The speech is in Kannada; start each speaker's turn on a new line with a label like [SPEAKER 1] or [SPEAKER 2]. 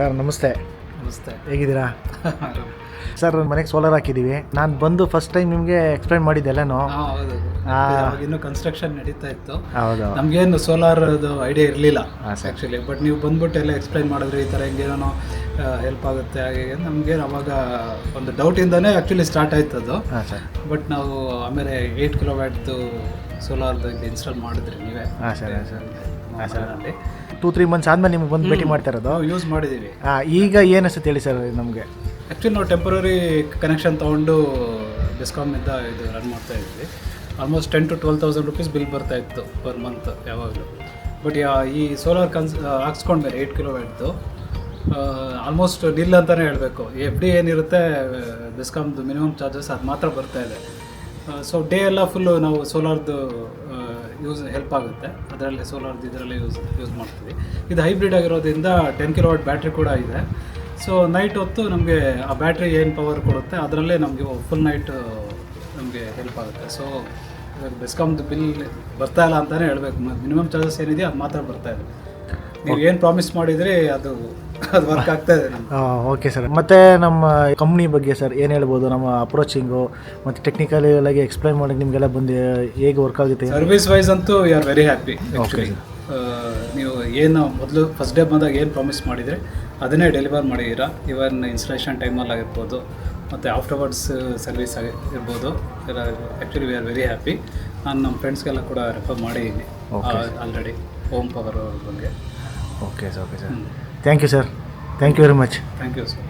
[SPEAKER 1] ಸರ್ ನಮಸ್ತೆ.
[SPEAKER 2] ನಮಸ್ತೆ.
[SPEAKER 1] ಹೇಗಿದ್ದೀರಾ? ಸರ್ ಮನೆಗೆ ಸೋಲಾರ್ ಹಾಕಿದ್ದೀವಿ. ನಾನು ಬಂದು ಫಸ್ಟ್ ಟೈಮ್ ನಿಮಗೆ ಎಕ್ಸ್ಪ್ಲೈನ್ ಮಾಡಿದ್ದೆಲ್ಲನೂ.
[SPEAKER 2] ಹೌದು, ಇನ್ನೂ ಕನ್ಸ್ಟ್ರಕ್ಷನ್ ನಡೀತಾ ಇತ್ತು.
[SPEAKER 1] ಹೌದು,
[SPEAKER 2] ನಮಗೇನು ಸೋಲಾರ್ದು ಐಡಿಯಾ ಇರಲಿಲ್ಲ ಆ್ಯಕ್ಚುಲಿ. ಬಟ್ ನೀವು ಬಂದ್ಬಿಟ್ಟು ಎಲ್ಲ ಎಕ್ಸ್ಪ್ಲೈನ್ ಮಾಡಿದ್ರಿ, ಈ ಥರ ಹಿಂಗೇನೋ ಹೆಲ್ಪ್ ಆಗುತ್ತೆ ಹಾಗೆ. ನಮಗೇನು ಅವಾಗ ಒಂದು ಡೌಟಿಂದನೇ ಆ್ಯಕ್ಚುಲಿ ಸ್ಟಾರ್ಟ್ ಆಯ್ತದು.
[SPEAKER 1] ಹಾಂ ಸರ್.
[SPEAKER 2] ಬಟ್ ನಾವು ಆಮೇಲೆ 8 ಕಿಲೋವ್ಯಾಟ್ದು ಸೋಲಾರ್ದು ಇನ್ಸ್ಟಾಲ್ ಮಾಡಿದ್ರಿ ನೀವೇ.
[SPEAKER 1] ಹಾಂ ಸರ್. ಹಾಂ ಸರ್. ಹಾಂ ಸರ್.
[SPEAKER 2] ಅಲ್ಲಿ
[SPEAKER 1] 2-3 ಮಂತ್ಸ್ ಆದಮೇಲೆ ನಿಮ್ಗೆ ಬಂದು ಭೇಟಿ ಮಾಡ್ತಾ ಇರೋದು.
[SPEAKER 2] ನಾವು ಯೂಸ್ ಮಾಡಿದ್ದೀವಿ.
[SPEAKER 1] ಈಗ ಏನಿಸುತ್ತೆ ಹೇಳಿ ಸರ್ ನಮಗೆ?
[SPEAKER 2] ಆ್ಯಕ್ಚುಲಿ ನಾವು ಟೆಂಪ್ರರಿ ಕನೆಕ್ಷನ್ ತೊಗೊಂಡು ಡಿಸ್ಕಾಮಿಂದ ಇದು ರನ್ ಮಾಡ್ತಾ ಇದ್ವಿ. ಆಲ್ಮೋಸ್ಟ್ 10,000 to 12,000 rupees ಬಿಲ್ ಬರ್ತಾ ಇತ್ತು ಪರ್ ಮಂತ್ ಯಾವಾಗಲೂ. ಬಟ್ ಈ ಸೋಲಾರ್ ಹಾಕ್ಸ್ಕೊಂಡ್ಮೇಲೆ 8 ಕಿಲೋವ್ಯಾಟ್ದು ಆಲ್ಮೋಸ್ಟ್ ನಿಲ್ ಅಂತಲೇ ಹೇಳಬೇಕು. FD ಏನಿರುತ್ತೆ ಡಿಸ್ಕಾಮ್ದು ಮಿನಿಮಮ್ ಚಾರ್ಜಸ್ ಅದು ಮಾತ್ರ ಬರ್ತಾ ಇದೆ. ಸೊ ಡೇ ಎಲ್ಲ ಫುಲ್ಲು ನಾವು ಸೋಲಾರ್ದು ಯೂಸ್ ಹೆಲ್ಪ್ ಆಗುತ್ತೆ. ಅದರಲ್ಲಿ ಸೋಲಾರ್ದು ಇದರಲ್ಲಿ ಯೂಸ್ ಮಾಡ್ತೀವಿ. ಇದು ಹೈಬ್ರಿಡ್ ಆಗಿರೋದ್ರಿಂದ 10 ಕಿಲೋವಾಟ್ ಬ್ಯಾಟ್ರಿ ಕೂಡ ಇದೆ. ಸೊ ನೈಟ್ ಹೊತ್ತು ನಮಗೆ ಆ ಬ್ಯಾಟ್ರಿ ಏನು ಪವರ್ ಕೊಡುತ್ತೆ ಅದರಲ್ಲೇ ನಮಗೆ ಫುಲ್ ನೈಟ್ ನಮಗೆ ಹೆಲ್ಪ್ ಆಗುತ್ತೆ. ಸೊ ಡಿಸ್ಕಾಮ್ದು ಬಿಲ್ ಬರ್ತಾ ಇಲ್ಲ ಅಂತಲೇ ಹೇಳಬೇಕು. ಮಿನಿಮಮ್ ಚಾರ್ಜಸ್ ಏನಿದೆ ಅದು ಮಾತ್ರ ಬರ್ತಾ ಇದೆ. ನೀವು ಏನು ಪ್ರಾಮಿಸ್ ಮಾಡಿದ್ರಿ ಅದು ವರ್ಕ್ ಆಗ್ತಾ ಇದೆ ನಮ್ಗೆ.
[SPEAKER 1] Okay sir. ಮತ್ತು ನಮ್ಮ ಕಂಪ್ನಿ ಬಗ್ಗೆ ಸರ್ ಏನು ಹೇಳ್ಬೋದು? ನಮ್ಮ ಅಪ್ರೋಚಿಂಗು ಮತ್ತು ಟೆಕ್ನಿಕಲಾಗಿ ಎಕ್ಸ್ಪ್ಲೈನ್ ಮಾಡಿ ನಿಮಗೆಲ್ಲ ಬಂದು ಹೇಗೆ ವರ್ಕ್ ಆಗುತ್ತೆ?
[SPEAKER 2] ಸರ್ವಿಸ್ ವೈಸ್ ಅಂತೂ V are very happy actually. ನೀವು ಏನು ಮೊದಲು ಫಸ್ಟ್ ಡೇ ಬಂದಾಗ ಏನು ಪ್ರಾಮಿಸ್ ಮಾಡಿದರೆ ಅದನ್ನೇ ಡೆಲಿವರ್ ಮಾಡಿದ್ದೀರಾ. ಇವನ್ ಇನ್ಸ್ಟಾಲೇಷನ್ ಟೈಮಲ್ಲಿ ಆಗಿರ್ಬೋದು ಮತ್ತು ಆಫ್ಟರ್ವರ್ಡ್ಸ್ ಸರ್ವಿಸ್ ಇರ್ಬೋದು. Actually we are very happy. ನಾನು ನಮ್ಮ ಫ್ರೆಂಡ್ಸ್ಗೆಲ್ಲ ಕೂಡ ರೆಫರ್ ಮಾಡಿದ್ದೀನಿ ಆಲ್ರೆಡಿ ಹೋಮ್ ಪವರ್ ಬಗ್ಗೆ.
[SPEAKER 1] Okay sir. Okay sir. Thank you sir. Thank you very much.
[SPEAKER 2] Thank you sir.